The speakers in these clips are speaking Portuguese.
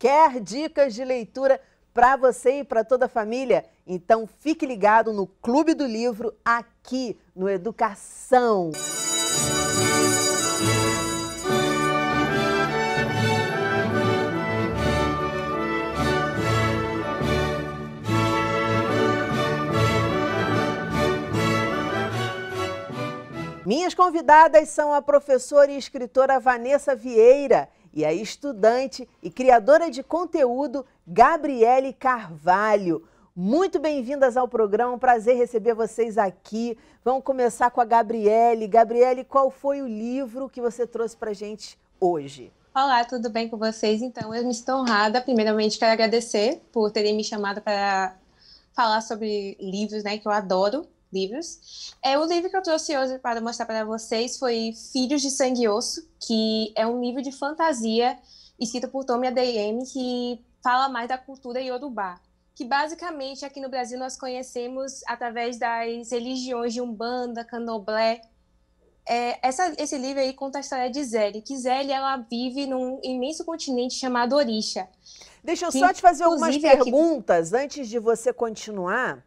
Quer dicas de leitura para você e para toda a família? Então fique ligado no Clube do Livro aqui no Educação. Minhas convidadas são a professora e escritora Vanessa Vieira e a estudante e criadora de conteúdo Gabriele Carvalho. Muito bem-vindas ao programa, um prazer receber vocês aqui. Vamos começar com a Gabriele. Gabriele, qual foi o livro que você trouxe para a gente hoje? Olá, tudo bem com vocês? Então, eu me sinto honrada. Primeiramente, quero agradecer por terem me chamado para falar sobre livros, né, que eu adoro. Livros. O livro que eu trouxe hoje para mostrar para vocês foi Filhos de Sangue e Osso, que é um livro de fantasia escrito por Tomi Adeyemi, que fala mais da cultura iorubá, que basicamente aqui no Brasil nós conhecemos através das religiões de Umbanda, Candomblé. Esse livro aí conta a história de Zélie, que Zélie ela vive num imenso continente chamado Orisha. Deixa eu só te fazer algumas perguntas antes de você continuar.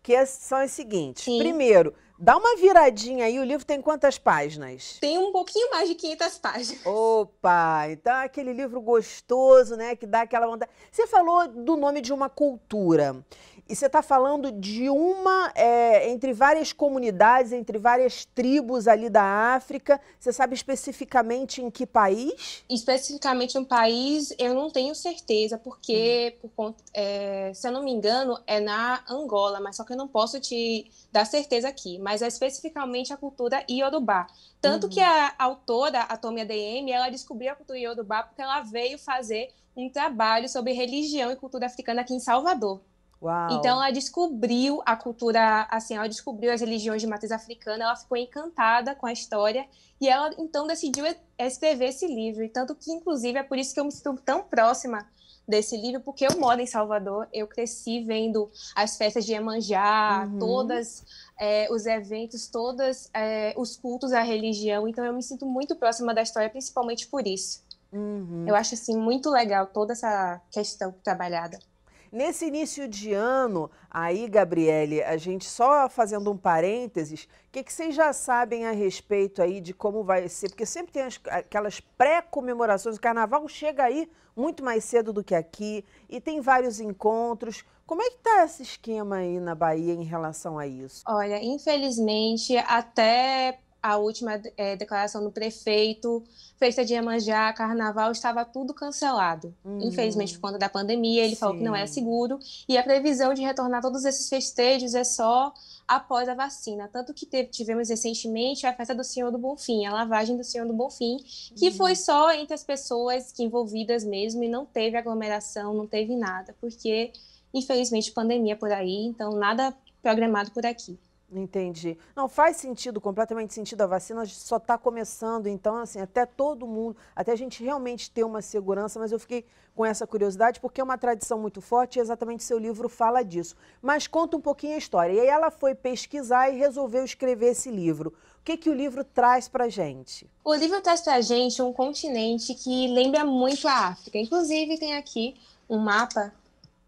Que são as seguintes. Sim. Primeiro, dá uma viradinha aí, o livro tem quantas páginas? Tem um pouquinho mais de 500 páginas. Opa, então é aquele livro gostoso, né, que dá aquela vontade. Você falou do nome de uma cultura, e você está falando de entre várias comunidades, entre várias tribos ali da África. Você sabe especificamente em que país? Especificamente um país, eu não tenho certeza, porque, se eu não me engano, é na Angola, mas só que eu não posso te dar certeza aqui. Mas é especificamente a cultura iorubá. Tanto que a autora, a Tomi Adeyemi, ela descobriu a cultura iorubá porque ela veio fazer um trabalho sobre religião e cultura africana aqui em Salvador. Uau. Então, ela descobriu a cultura, assim, ela descobriu as religiões de matriz africana, ela ficou encantada com a história e ela, então, decidiu escrever esse livro. E tanto que, inclusive, é por isso que eu me sinto tão próxima desse livro, porque eu moro em Salvador, eu cresci vendo as festas de Iemanjá, todos os eventos, todos os cultos à religião, então eu me sinto muito próxima da história, principalmente por isso. Eu acho, assim, muito legal toda essa questão trabalhada. Nesse início de ano, aí, Gabriele, a gente só fazendo um parênteses, o que vocês já sabem a respeito aí de como vai ser? Porque sempre tem aquelas pré-comemorações, o carnaval chega aí muito mais cedo do que aqui e tem vários encontros. Como é que está esse esquema aí na Bahia em relação a isso? Olha, infelizmente, até a última declaração do prefeito, festa de Iemanjá, carnaval, estava tudo cancelado. Infelizmente, por conta da pandemia, ele falou que não é seguro. E a previsão de retornar todos esses festejos é só após a vacina. Tanto que tivemos recentemente a festa do Senhor do Bonfim, a lavagem do Senhor do Bonfim, que foi só entre as pessoas envolvidas mesmo e não teve aglomeração, não teve nada. Porque, infelizmente, pandemia por aí, então nada programado por aqui. Entendi. Não, faz sentido, completamente sentido. A vacina só está começando, então, assim, até todo mundo, até a gente realmente ter uma segurança, mas eu fiquei com essa curiosidade porque é uma tradição muito forte e exatamente seu livro fala disso. Mas conta um pouquinho a história. E aí ela foi pesquisar e resolveu escrever esse livro. O que o livro traz pra gente? O livro traz pra gente um continente que lembra muito a África. Inclusive, tem aqui um mapa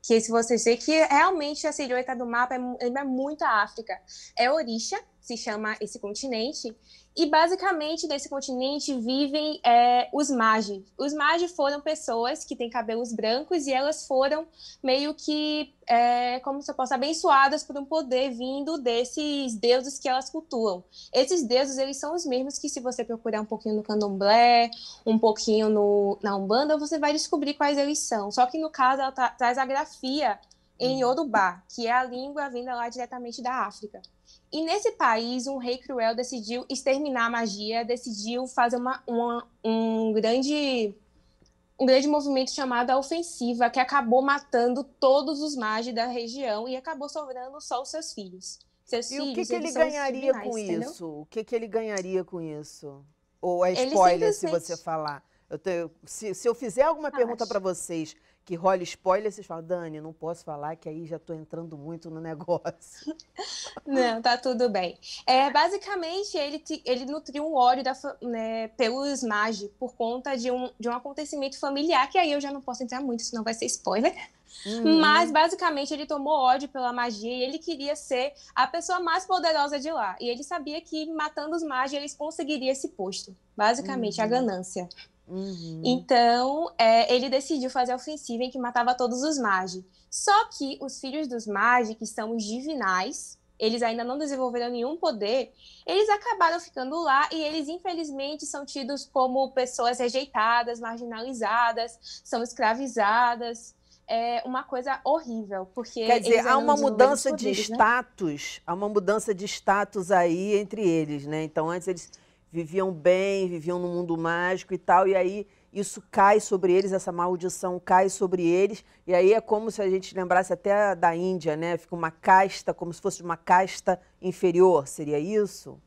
que se você vê que realmente a silhueta do mapa lembra muito a África. É Orisha, se chama esse continente, e basicamente nesse continente vivem os Magi. Os Magi foram pessoas que têm cabelos brancos e elas foram meio que, como se eu posso, abençoadas por um poder vindo desses deuses que elas cultuam. Esses deuses, eles são os mesmos que se você procurar um pouquinho no Candomblé, um pouquinho na Umbanda, você vai descobrir quais eles são. Só que no caso ela traz a grafia em Yorubá, que é a língua vinda lá diretamente da África. E nesse país, um rei cruel decidiu exterminar a magia, decidiu fazer um grande movimento chamado a Ofensiva, que acabou matando todos os magos da região e acabou sobrando só os seus filhos. E o que ele ganharia com isso? O que ele ganharia com isso? Ou é spoiler se você falar? Se eu fizer alguma pergunta para vocês que role spoiler, vocês falam, Dani, não posso falar que aí já estou entrando muito no negócio. Não, tá tudo bem. Basicamente, ele nutriu um ódio pelos Magi por conta de um acontecimento familiar, que aí eu já não posso entrar muito, senão vai ser spoiler. Mas, basicamente, ele tomou ódio pela magia e ele queria ser a pessoa mais poderosa de lá. E ele sabia que, matando os Magi, eles conseguiriam esse posto. Basicamente, a ganância. Então, ele decidiu fazer a ofensiva em que matava todos os Magi. Só que os filhos dos Magi, que são os divinais, eles ainda não desenvolveram nenhum poder, eles acabaram ficando lá e eles, infelizmente, são tidos como pessoas rejeitadas, marginalizadas, são escravizadas. É uma coisa horrível, porque... Quer dizer, há uma mudança de poderes, status, há uma mudança de status aí entre eles, né? Então, antes eles viviam bem, viviam no mundo mágico e tal, e aí isso cai sobre eles, essa maldição cai sobre eles, e aí é como se a gente lembrasse até da Índia, né? Fica uma casta, como se fosse uma casta inferior, seria isso?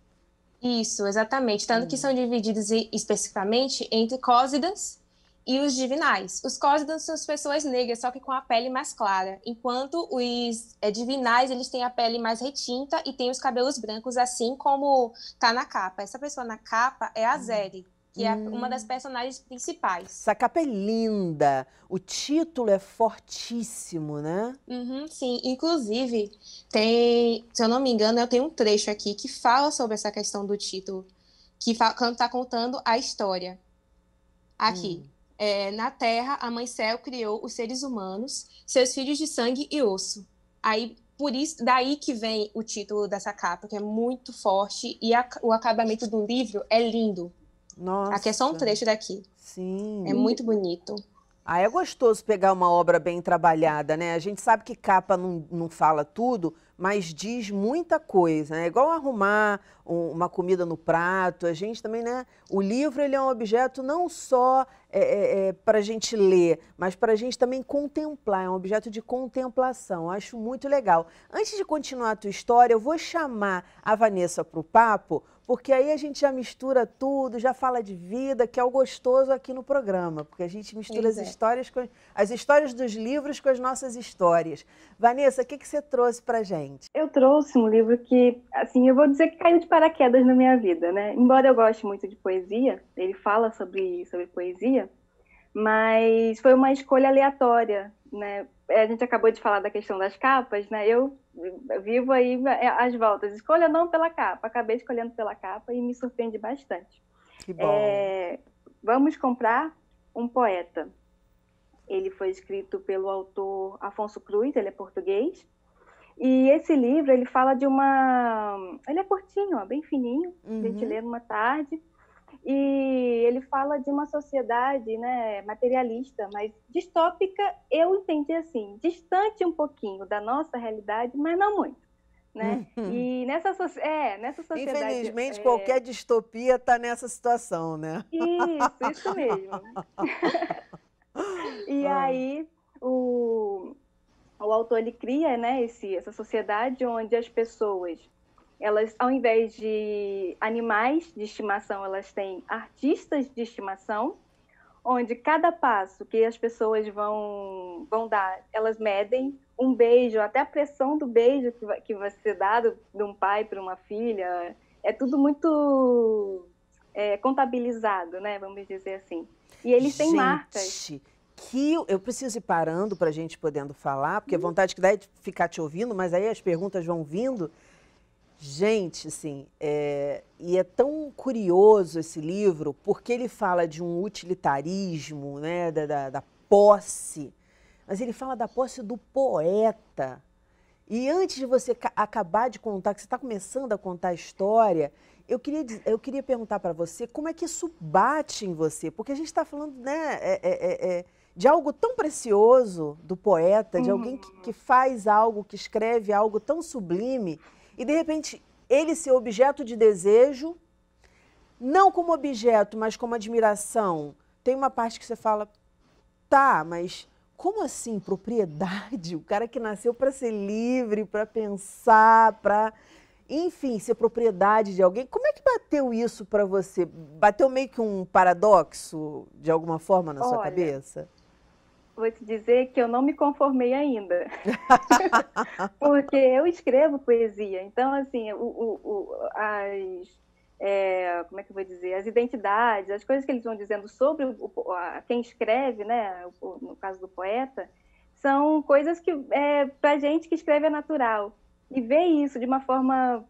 Isso, exatamente. Tanto que são divididos especificamente entre Cósidas e os divinais. Os Cósidas são as pessoas negras, só que com a pele mais clara, enquanto os divinais, eles têm a pele mais retinta e têm os cabelos brancos, assim como tá na capa. Essa pessoa na capa é a Zeri, que é uma das personagens principais. Essa capa é linda, o título é fortíssimo, né? Sim, inclusive, se eu não me engano, eu tenho um trecho aqui que fala sobre essa questão do título, que está contando a história. Aqui. Na Terra, a Mãe Céu criou os seres humanos, seus filhos de sangue e osso. Aí, por isso, daí que vem o título dessa capa, que é muito forte, e o acabamento do livro é lindo. Nossa. Aqui é só um trecho daqui. Sim. É muito bonito. É gostoso pegar uma obra bem trabalhada, né? A gente sabe que capa não fala tudo, mas diz muita coisa, né? É igual arrumar uma comida no prato. A gente também, né? O livro, ele é um objeto não só para a gente ler, mas para a gente também contemplar. É um objeto de contemplação. Acho muito legal. Antes de continuar a tua história, eu vou chamar a Vanessa para o papo, porque aí a gente já mistura tudo, já fala de vida, que é o gostoso aqui no programa, porque a gente mistura as histórias dos livros com as nossas histórias. Vanessa, o que você trouxe pra gente? Eu trouxe um livro que, assim, eu vou dizer que caiu de paraquedas na minha vida, né? Embora eu goste muito de poesia, ele fala sobre poesia, mas foi uma escolha aleatória, né? A gente acabou de falar da questão das capas, né? Eu vivo aí às voltas. Escolha não pela capa. Acabei escolhendo pela capa e me surpreende bastante. Que bom. Vamos comprar um poeta. Ele foi escrito pelo autor Afonso Cruz, ele é português. E esse livro, ele fala de ele é curtinho, ó, bem fininho, a gente lê numa tarde. E ele fala de uma sociedade, né, materialista, mas distópica, eu entendi assim, distante um pouquinho da nossa realidade, mas não muito, né? E nessa sociedade... Infelizmente, qualquer distopia está nessa situação, né? Isso mesmo. Né? E aí, o autor, ele cria, né, essa sociedade onde as pessoas... elas, ao invés de animais de estimação, elas têm artistas de estimação, onde cada passo que as pessoas vão dar, elas medem um beijo, até a pressão do beijo que vai ser dado de um pai para uma filha, é tudo muito contabilizado, né? Vamos dizer assim. E eles têm marcas. Que eu preciso ir parando para a gente podendo falar, porque a vontade que dá é de ficar te ouvindo, mas aí as perguntas vão vindo. Gente, assim, e é tão curioso esse livro, porque ele fala de um utilitarismo, né, da posse, mas ele fala da posse do poeta. E antes de você acabar de contar, que você está começando a contar a história, eu queria perguntar para você como é que isso bate em você, porque a gente está falando, né, de algo tão precioso do poeta, de alguém que faz algo, que escreve algo tão sublime, e, de repente, ele ser objeto de desejo, não como objeto, mas como admiração. Tem uma parte que você fala, tá, mas como assim propriedade? O cara que nasceu para ser livre, para pensar, para... enfim, ser propriedade de alguém. Como é que bateu isso para você? Bateu meio que um paradoxo, de alguma forma, na sua cabeça? Vou te dizer que eu não me conformei ainda. Porque eu escrevo poesia. Então, assim, como é que eu vou dizer? As identidades, as coisas que eles vão dizendo sobre quem escreve, né? No caso do poeta, são coisas que, para gente que escreve, é natural. E ver isso de uma forma,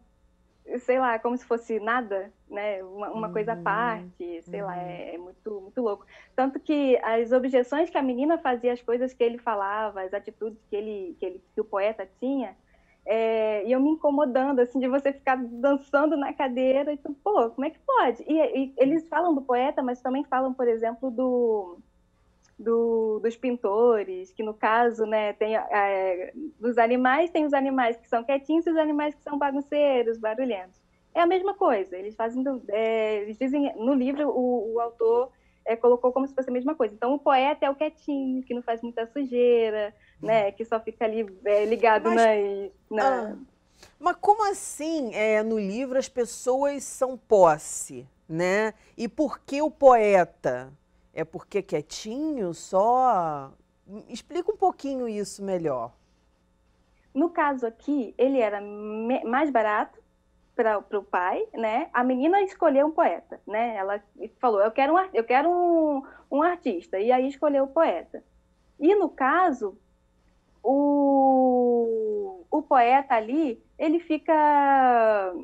sei lá, como se fosse nada, né? Uma coisa à parte, sei lá, é muito, muito louco. Tanto que as objeções que a menina fazia, as coisas que ele falava, as atitudes que o poeta tinha, iam me incomodando, assim, de você ficar dançando na cadeira, e tu, pô, como é que pode? E eles falam do poeta, mas também falam, por exemplo, dos pintores, que no caso, né, dos animais, tem os animais que são quietinhos e os animais que são bagunceiros, barulhentos. É a mesma coisa, eles dizem, no livro, o autor colocou como se fosse a mesma coisa. Então, o poeta é o quietinho, que não faz muita sujeira, né, que só fica ali ligado Mas como assim, no livro, as pessoas são posse, né? E por que o poeta? É porque é quietinho só? Explica um pouquinho isso melhor. No caso aqui, ele era mais barato para o pai, né? A menina escolheu um poeta, né? Ela falou, eu quero um artista, e aí escolheu o poeta. E no caso, o poeta ali, ele fica...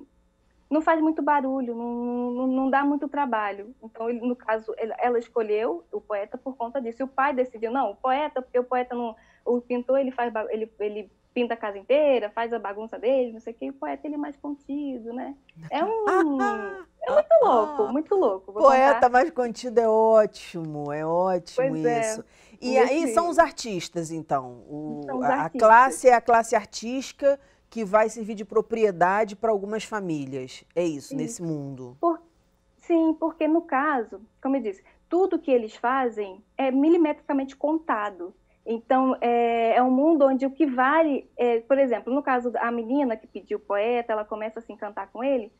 não faz muito barulho, não dá muito trabalho. Então, no caso, ela escolheu o poeta por conta disso. E o pai decidiu, não, o poeta, porque o poeta não... O pintor, ele pinta a casa inteira, faz a bagunça dele, não sei o quê. E o poeta, ele é mais contido, né? É muito louco, muito louco. Poeta mais contido é ótimo isso. E aí são os artistas, então. A classe é a classe artística, que vai servir de propriedade para algumas famílias. É isso, sim, nesse mundo. Sim, porque no caso, como eu disse, tudo que eles fazem é milimetricamente contado. Então, é um mundo onde o que vale... por exemplo, no caso da menina que pediu poeta, ela começa assim, a cantar com ele,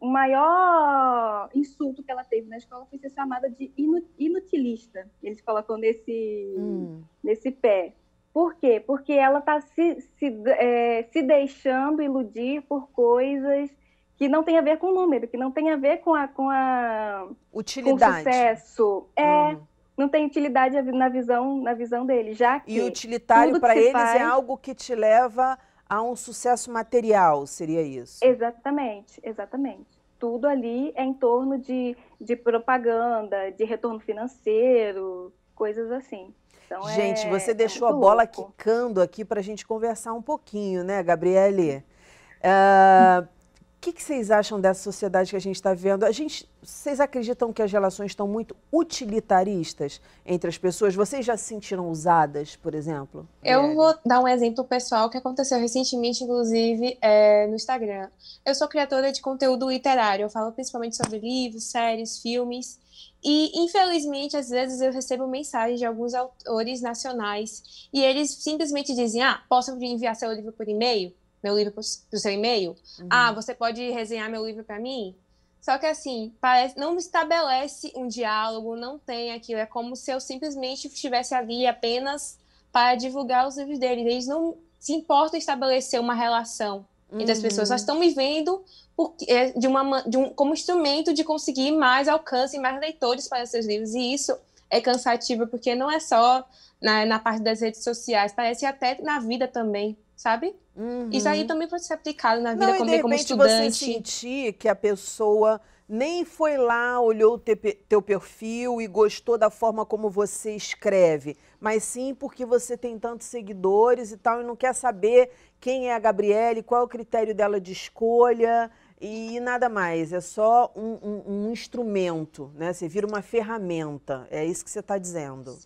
o maior insulto que ela teve na escola foi ser chamada de inutilista. Eles colocam nesse pé. Por quê? Porque ela está se deixando iludir por coisas que não tem a ver com o número, que não tem a ver com utilidade. Com sucesso. Não tem utilidade na visão dele, já que... E utilitário para eles é algo que te leva a um sucesso material, seria isso? Exatamente, exatamente. Tudo ali é em torno de propaganda, de retorno financeiro, coisas assim. Então, gente, você deixou a bola quicando aqui para a gente conversar um pouquinho, né, Gabriele? O que vocês acham dessa sociedade que a gente está vendo? Vocês acreditam que as relações estão muito utilitaristas entre as pessoas? Vocês já se sentiram usadas, por exemplo? Eu vou dar um exemplo pessoal que aconteceu recentemente, inclusive, no Instagram. Eu sou criadora de conteúdo literário, eu falo principalmente sobre livros, séries, filmes. E, infelizmente, às vezes eu recebo mensagens de alguns autores nacionais e eles simplesmente dizem, posso enviar seu livro por e-mail? Meu livro para o seu e-mail? Você pode resenhar meu livro para mim? Só que, assim, não estabelece um diálogo, não tem aquilo. É como se eu simplesmente estivesse ali apenas para divulgar os livros deles. Eles não se importam em estabelecer uma relação entre as pessoas. Elas estão me vendo como instrumento de conseguir mais alcance e mais leitores para seus livros. E isso é cansativo, porque não é só na parte das redes sociais, parece até na vida também, sabe? Isso aí também pode ser aplicado na vida também como estudante. Você sentir que a pessoa nem foi lá, olhou o teu perfil e gostou da forma como você escreve, mas sim porque você tem tantos seguidores e tal, e não quer saber quem é a Gabriele, qual é o critério dela de escolha e nada mais. É só um instrumento, né? Você vira uma ferramenta, é isso que você está dizendo.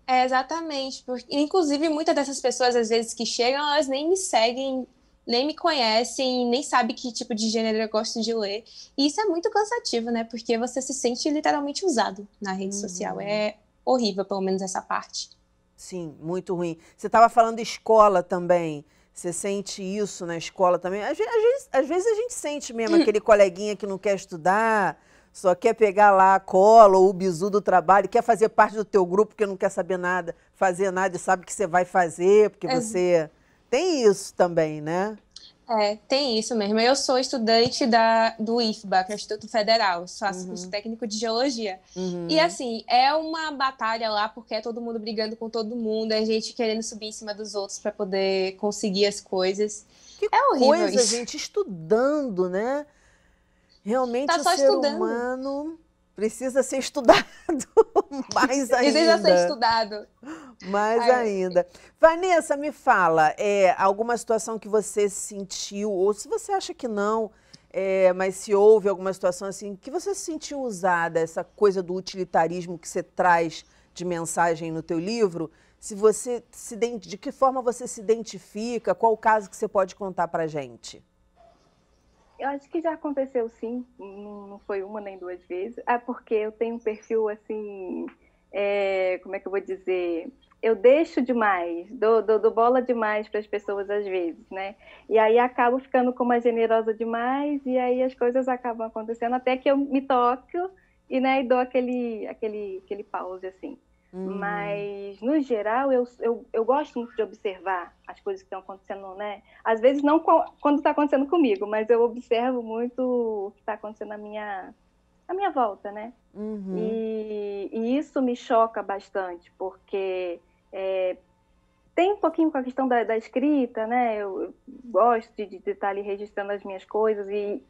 Exatamente, porque inclusive muitas dessas pessoas às vezes que chegam, elas nem me seguem, nem me conhecem, nem sabem que tipo de gênero eu gosto de ler, e isso é muito cansativo, né, porque você se sente literalmente usado na rede social, é horrível, pelo menos essa parte. Sim, muito ruim. Você estava falando escola também, Você sente isso na escola também? Às vezes a gente sente mesmo aquele coleguinha que não quer estudar, só quer pegar lá a cola ou o bizu do trabalho, quer fazer parte do teu grupo porque não quer saber nada, fazer nada e sabe que você vai fazer, porque você... Tem isso também, né? Tem isso mesmo. Eu sou estudante do IFBA, que é o Instituto Federal, faço curso técnico de Geologia. E, assim, é uma batalha lá, porque é todo mundo brigando com todo mundo, é gente querendo subir em cima dos outros para poder conseguir as coisas. Que horrível coisa, isso. gente, estudando, né? Realmente o ser humano precisa ser estudado mais ainda. Precisa ser estudado. Mais ainda. Vanessa, me fala, alguma situação que você sentiu, ou se você acha que não, mas se houve alguma situação assim, que você se sentiu usada, essa coisa do utilitarismo que você traz de mensagem no teu livro, de que forma você se identifica, qual o caso que você pode contar pra gente? Eu acho que já aconteceu sim, não foi uma nem duas vezes. Porque eu tenho um perfil assim, como é que eu vou dizer? Eu deixo demais, dou bola demais para as pessoas às vezes, né? E aí acabo ficando como uma generosa demais e aí as coisas acabam acontecendo até que eu me toco e, né, e dou aquele pause assim. Mas, no geral, eu gosto muito de observar as coisas que estão acontecendo, né? Às vezes não quando está acontecendo comigo, mas eu observo muito o que está acontecendo na minha volta, né? E isso me choca bastante, porque tem um pouquinho com a questão da escrita, né? Eu gosto de estar ali registrando as minhas coisas e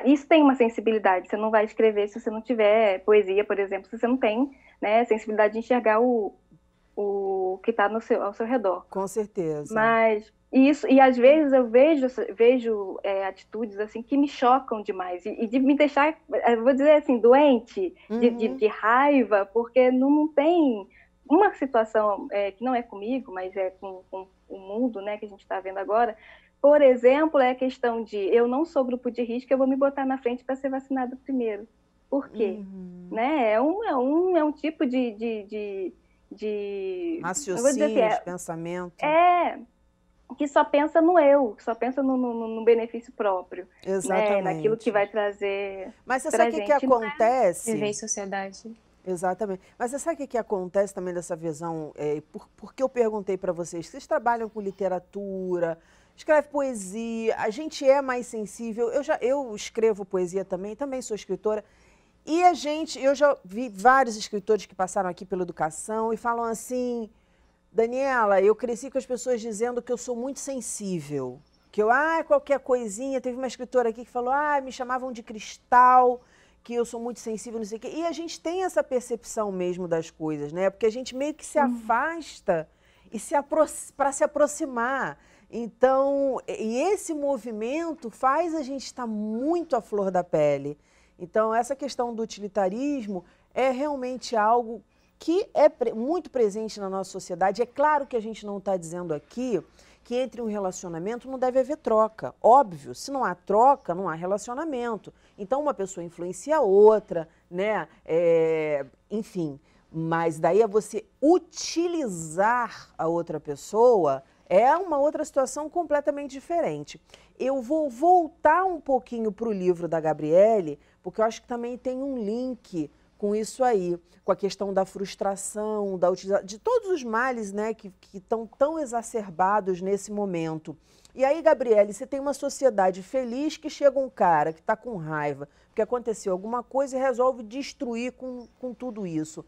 isso tem uma sensibilidade. Você não vai escrever se você não tiver poesia, por exemplo, se você não tem, né, sensibilidade de enxergar o que está ao seu redor. Com certeza. Mas isso, e às vezes eu vejo atitudes assim que me chocam demais e de me deixar, eu vou dizer assim, doente, de raiva, porque não tem uma situação que não é comigo, mas é com o mundo, né, que a gente está vendo agora. Por exemplo, é a questão de eu não sou grupo de risco, eu vou me botar na frente para ser vacinado primeiro. Por quê? Né? É um tipo de raciocínio, pensamento. Que só pensa no eu, só pensa no benefício próprio. Exatamente. Né? Naquilo que vai trazer. Mas você sabe o que acontece? Viver em sociedade. Exatamente. Mas você sabe o que acontece também dessa visão? Porque eu perguntei para vocês trabalham com literatura, escreve poesia, a gente é mais sensível. Eu escrevo poesia também sou escritora. E eu já vi vários escritores que passaram aqui pela educação e falam assim: Daniela, eu cresci com as pessoas dizendo que eu sou muito sensível, que qualquer coisinha. Teve uma escritora aqui que falou, me chamavam de cristal, que eu sou muito sensível, não sei o quê. E a gente tem essa percepção mesmo das coisas, né? Porque a gente meio que se afasta para se aproximar. Então, e esse movimento faz a gente estar muito à flor da pele. Então, essa questão do utilitarismo é realmente algo que é muito presente na nossa sociedade. É claro que a gente não está dizendo aqui que entre um relacionamento não deve haver troca. Óbvio, se não há troca, não há relacionamento. Então, uma pessoa influencia a outra, né? Enfim, mas daí você utilizar a outra pessoa é uma outra situação completamente diferente. Eu vou voltar um pouquinho para o livro da Gabriele, porque eu acho que também tem um link com isso aí, com a questão da frustração, de todos os males, né, que estão tão exacerbados nesse momento. E aí, Gabriele, você tem uma sociedade feliz que chega um cara que está com raiva, porque aconteceu alguma coisa e resolve destruir com tudo isso.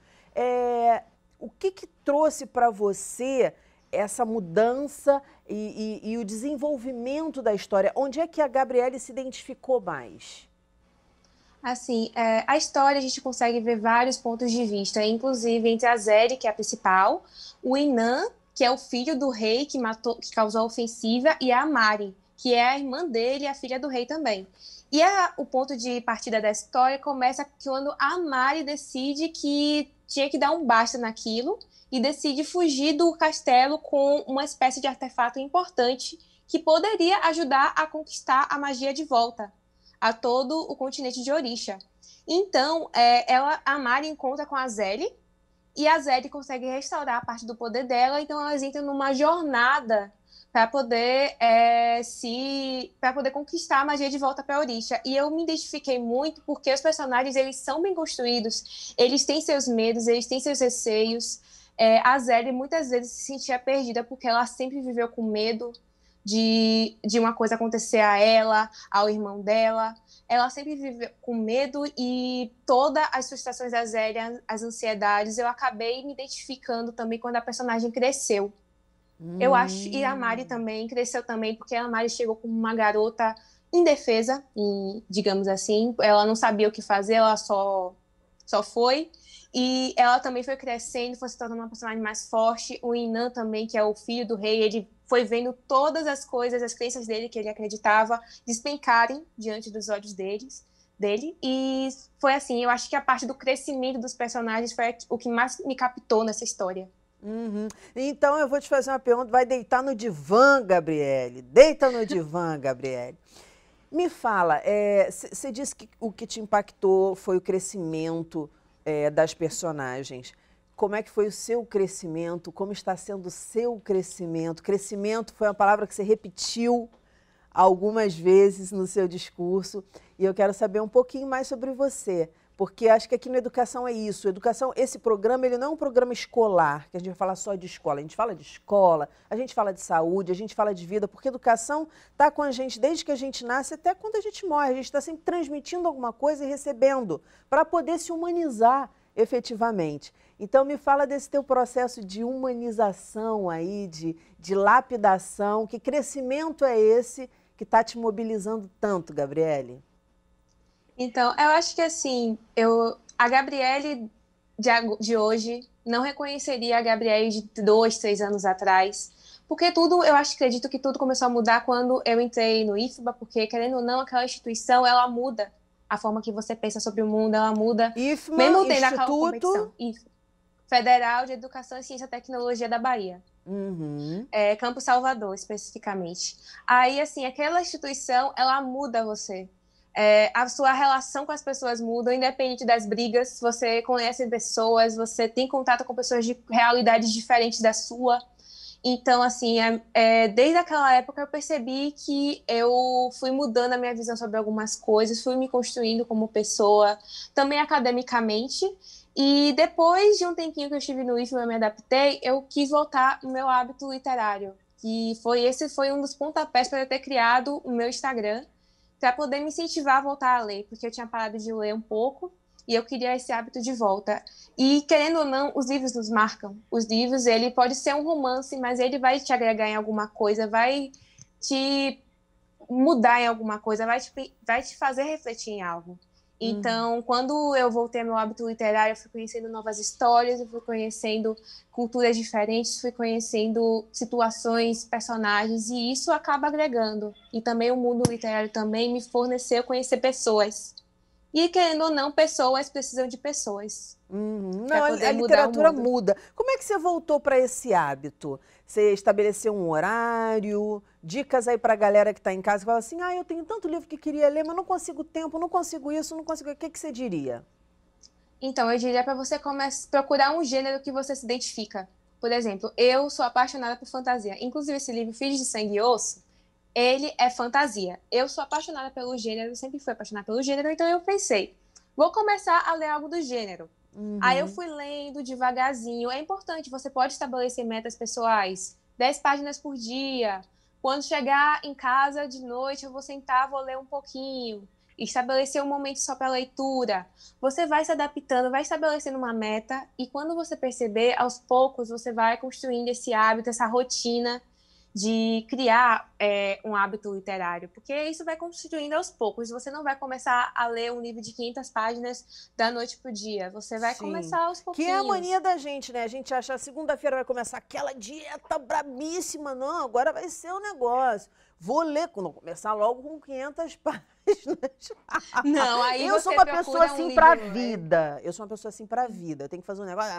O que trouxe para você essa mudança e o desenvolvimento da história? Onde é que a Gabriele se identificou mais? Assim, a história a gente consegue ver vários pontos de vista, inclusive entre a Zeri, que é a principal, o Inan, que é o filho do rei que causou a ofensiva, e a Mari, que é a irmã dele e a filha do rei também. E o ponto de partida da história começa quando a Mari decide que tinha que dar um basta naquilo e decide fugir do castelo com uma espécie de artefato importante que poderia ajudar a conquistar a magia de volta a todo o continente de Orisha. Então, a Mari encontra com a Zeri, e a Zeri consegue restaurar a parte do poder dela, então elas entram numa jornada para poder para poder conquistar a magia de volta para a Orisha. E eu me identifiquei muito porque os personagens, eles são bem construídos, eles têm seus medos, eles têm seus receios. A Zélia muitas vezes se sentia perdida porque ela sempre viveu com medo de uma coisa acontecer a ela, ao irmão dela. Ela sempre viveu com medo e todas as frustrações da Zélia, as ansiedades, eu acabei me identificando também quando a personagem cresceu. Eu acho, e a Mari também cresceu também, porque a Mari chegou como uma garota indefesa, digamos assim, ela não sabia o que fazer, ela só foi, e ela também foi crescendo, foi se tornando uma personagem mais forte. O Inan também, que é o filho do rei, ele foi vendo todas as coisas, as crenças dele, que ele acreditava, despencarem diante dos olhos dele, e foi assim, eu acho que a parte do crescimento dos personagens foi o que mais me captou nessa história. Uhum. Então, eu vou te fazer uma pergunta. Vai deitar no divã, Gabriele. Deita no divã, Gabriele. Me fala, você disse que o que te impactou foi o crescimento das personagens. Como é que foi o seu crescimento? Como está sendo o seu crescimento? Crescimento foi uma palavra que você repetiu algumas vezes no seu discurso. E eu quero saber um pouquinho mais sobre você. Porque acho que aqui no Educação é isso. Educação, esse programa, ele não é um programa escolar, que a gente vai falar só de escola. A gente fala de escola, a gente fala de saúde, a gente fala de vida, porque educação está com a gente desde que a gente nasce até quando a gente morre. A gente está sempre transmitindo alguma coisa e recebendo, para poder se humanizar efetivamente. Então, me fala desse teu processo de humanização aí, de lapidação. Que crescimento é esse que está te mobilizando tanto, Gabriele? Então, eu acho que assim, a Gabriele de hoje não reconheceria a Gabriele de 2, 3 anos atrás, porque acredito que tudo começou a mudar quando eu entrei no IFBA, porque, querendo ou não, aquela instituição, ela muda a forma que você pensa sobre o mundo, ela muda. IFMA, mesmo tendo aquela competição. IFBA, Federal de Educação, Ciência e Tecnologia da Bahia. Uhum. Campo Salvador, especificamente. Aí, assim, aquela instituição, ela muda você. A sua relação com as pessoas muda, independente das brigas, você conhece pessoas, você tem contato com pessoas de realidades diferentes da sua. Então, assim, desde aquela época eu percebi que eu fui mudando a minha visão sobre algumas coisas, fui me construindo como pessoa, também academicamente. E depois de um tempinho que eu estive no IFMA, eu me adaptei, eu quis voltar ao meu hábito literário. Esse foi um dos pontapés para eu ter criado o meu Instagram, para poder me incentivar a voltar a ler, porque eu tinha parado de ler um pouco e eu queria esse hábito de volta. E, querendo ou não, os livros nos marcam. Os livros, ele pode ser um romance, mas ele vai te agregar em alguma coisa, vai te mudar em alguma coisa, vai te fazer refletir em algo. Então, quando eu voltei ao meu hábito literário, eu fui conhecendo novas histórias, eu fui conhecendo culturas diferentes, fui conhecendo situações, personagens, e isso acaba agregando. E também o mundo literário também me forneceu conhecer pessoas. E, querendo ou não, pessoas precisam de pessoas. Não, a literatura muda. Como é que você voltou para esse hábito? Você estabeleceu um horário? Dicas aí para a galera que está em casa que fala assim, eu tenho tanto livro que queria ler, mas não consigo tempo, não consigo isso, não consigo... O que você diria? Então, eu diria para você procurar um gênero que você se identifica. Por exemplo, eu sou apaixonada por fantasia. Inclusive, esse livro, Filhos de Sangue e Osso, ele é fantasia. Eu sou apaixonada pelo gênero, sempre fui apaixonada pelo gênero, então eu pensei, vou começar a ler algo do gênero. Aí eu fui lendo devagarzinho. É importante, você pode estabelecer metas pessoais, 10 páginas por dia. Quando chegar em casa de noite, eu vou sentar, vou ler um pouquinho. Estabelecer um momento só para leitura. Você vai se adaptando, vai estabelecendo uma meta, e quando você perceber, aos poucos, você vai construindo esse hábito, essa rotina de criar um hábito literário, porque isso vai construindo aos poucos. Você não vai começar a ler um livro de 500 páginas da noite para o dia, você vai começar aos pouquinhos. Que é a mania da gente, né? A gente acha, segunda-feira vai começar aquela dieta brabíssima, não, agora vai ser o negócio. Vou ler, quando começar logo com 500 páginas. Não, aí eu sou uma pessoa assim para a vida. Eu sou uma pessoa assim para a vida. Eu tenho que fazer um negócio...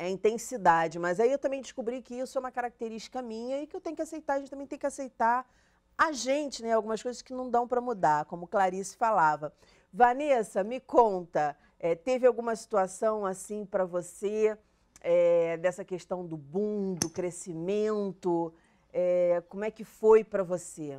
intensidade, mas aí eu também descobri que isso é uma característica minha e que eu tenho que aceitar, a gente também tem que aceitar a gente, né? Algumas coisas que não dão para mudar, como Clarice falava. Vanessa, me conta, teve alguma situação assim para você, dessa questão do boom, do crescimento, como é que foi para você?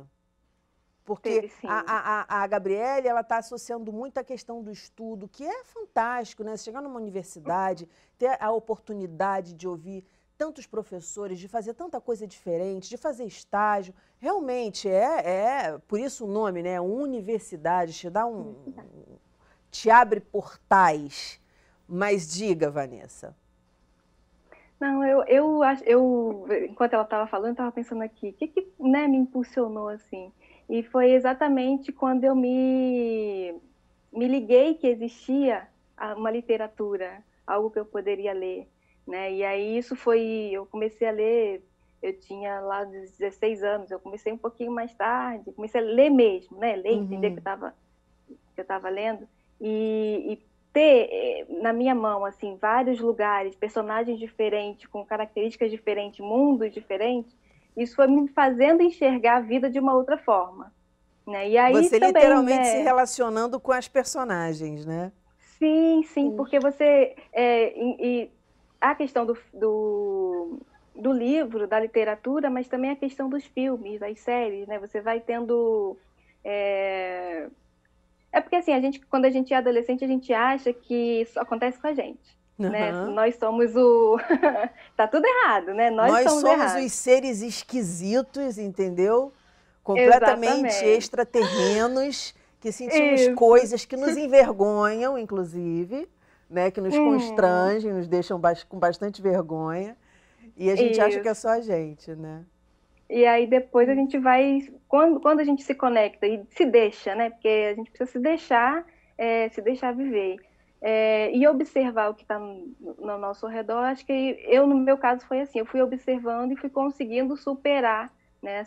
Porque a Gabriele, ela está associando muito a questão do estudo, que é fantástico, né? Você chegar numa universidade, ter a oportunidade de ouvir tantos professores, de fazer tanta coisa diferente, de fazer estágio. Realmente, por isso o nome, né? Universidade, te abre portais. Mas diga, Vanessa. Não, enquanto ela estava falando, eu estava pensando aqui, o que né, me impulsionou assim? E foi exatamente quando eu me liguei que existia uma literatura, algo que eu poderia ler, né? E aí eu comecei a ler, eu tinha lá 16 anos, eu comecei um pouquinho mais tarde, comecei a ler mesmo, né? Ler, entender que eu estava lendo, e ter na minha mão, assim, vários lugares, personagens diferentes, com características diferentes, mundos diferentes, isso foi me fazendo enxergar a vida de uma outra forma, né? E aí você também, literalmente né, se relacionando com as personagens, né? Sim, porque você... a questão do livro, da literatura, mas também a questão dos filmes, das séries, né? Você vai tendo... É porque assim, quando a gente é adolescente, a gente acha que isso acontece com a gente. Né? Nós somos tá tudo errado, né? Nós somos errados. Os seres esquisitos, entendeu? Completamente extraterrenos, que sentimos coisas que nos envergonham, inclusive, né? Que nos constrangem, nos deixam com bastante vergonha. E a gente acha que é só a gente, né? E aí depois a gente vai, quando a gente se conecta e se deixa, né? Porque a gente precisa se deixar viver. E observar o que está no nosso redor. Acho que no meu caso, foi assim. Eu fui observando e fui conseguindo superar, né,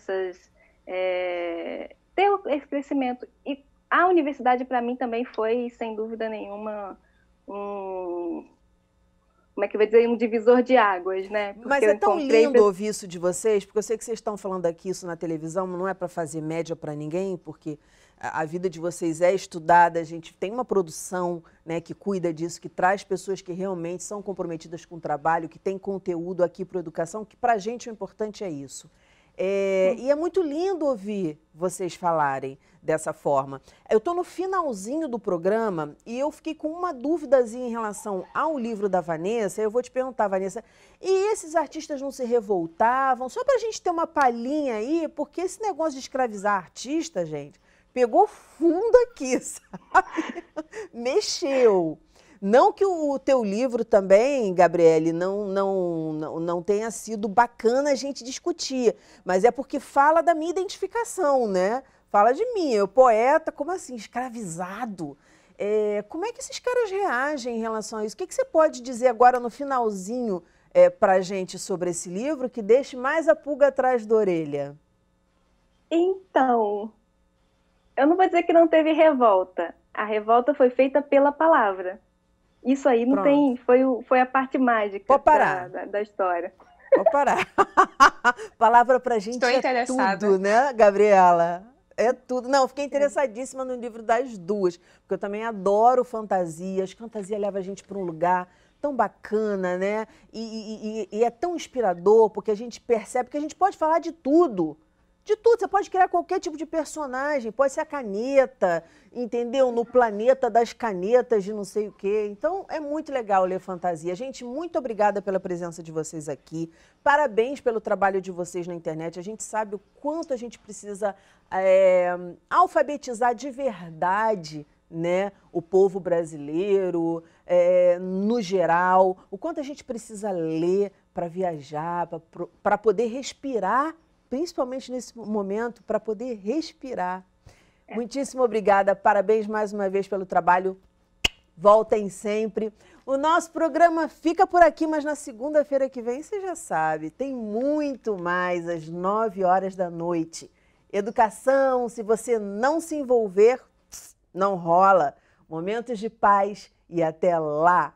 ter esse crescimento. E a universidade, para mim, também foi, sem dúvida nenhuma, como é que eu vou dizer, um divisor de águas, né? Porque mas é tão lindo ouvir isso de vocês, porque eu sei que vocês estão falando aqui isso na televisão, não é para fazer média para ninguém, porque a vida de vocês é estudada, a gente tem uma produção, né, que cuida disso, que traz pessoas que realmente são comprometidas com o trabalho, que tem conteúdo aqui para a educação, que para a gente o importante é isso. E é muito lindo ouvir vocês falarem dessa forma. Eu estou no finalzinho do programa e eu fiquei com uma dúvidazinha em relação ao livro da Vanessa. Eu vou te perguntar, Vanessa, e esses artistas não se revoltavam? Só para a gente ter uma palhinha aí, porque esse negócio de escravizar artista, gente, pegou fundo aqui, sabe? Mexeu. Não que o teu livro também, Gabriele, não tenha sido bacana a gente discutir, mas é porque fala da minha identificação, né? Fala de mim, eu poeta, como assim, escravizado? Como é que esses caras reagem em relação a isso? O que você pode dizer agora no finalzinho pra gente sobre esse livro que deixe mais a pulga atrás da orelha? Então, eu não vou dizer que não teve revolta. A revolta foi feita pela palavra. Isso aí não tem, foi a parte mágica da história. Vou parar. Palavra pra gente tudo, né, Gabriela? É tudo. Não, fiquei interessadíssima no livro das duas, porque eu também adoro fantasias. Fantasia leva a gente para um lugar tão bacana, né? E é tão inspirador, porque a gente percebe que a gente pode falar de tudo. De tudo, você pode criar qualquer tipo de personagem, pode ser a caneta, entendeu? No planeta das canetas de não sei o quê. Então, é muito legal ler fantasia. Gente, muito obrigada pela presença de vocês aqui. Parabéns pelo trabalho de vocês na internet. A gente sabe o quanto a gente precisa alfabetizar de verdade, né, o povo brasileiro, no geral, o quanto a gente precisa ler para viajar, para poder respirar, principalmente nesse momento, para poder respirar. Muitíssimo obrigada, parabéns mais uma vez pelo trabalho, voltem sempre. O nosso programa fica por aqui, mas na segunda-feira que vem, você já sabe, tem muito mais às 9h da noite. Educação, se você não se envolver, não rola. Momentos de paz e até lá!